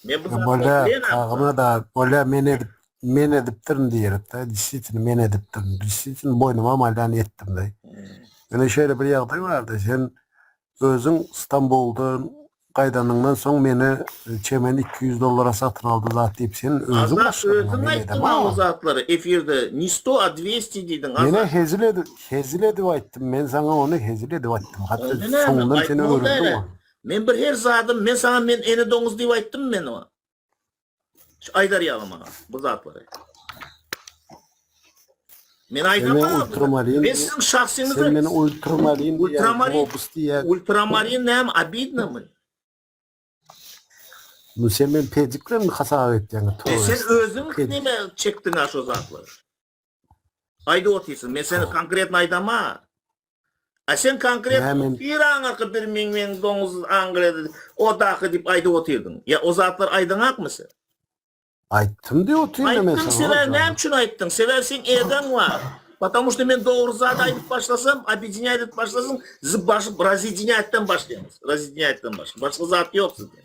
Men bu zatları Böyle bilen kağıma da böyle men ediptirin diyerek de disitini men ediptirin. Disitini boynuma malan ettim de. Yani şöyle bir yağday vardı. Sen özün İstanbul'dan kaydanından son beni çemen $200 satın aldı zat deyip senin özün Azat başladın özün men ayttın edem ha o ama. zatları efirde. Nisto a 200 dedin Mene Azat. hezil edip ayttım. Ben sana onu hezil edip ayttım. Hatta Onda ne mi? sonundan seni Aytma oldu öğrendim öyle. onu. Men bir her zadım men sana men eni doңuz deyip ayttım men o. Şu Aydar yağlama bu zatları. Men Sen beni aytama. ultramarin, Ben sizin şahsınızı sen beni ultramarin diye ultramarin globus diye. ultramarin nem abidna mı? Sen beni pedikle mi hasar ettin? Sen özün neme çektin ha şu zatları? Ayda otisin. Men seni konkretno aydama. A sen konkret Hemen- bir anarkı bir men doңuz Angliyada o dakı deyip ayda otirdin. Ya o zatlar aydanak mısın? Ayttım diye oturuyorum ben Ayttın sana. sever hocam. ne için ayttın? Seversin eden var. Потому что men doğru zat aytıp başlasam, объединять aytıp başlasam, zıp başı raziyetden başlayamaz. Raziyetden başlayamaz. Başka zat yok sizde.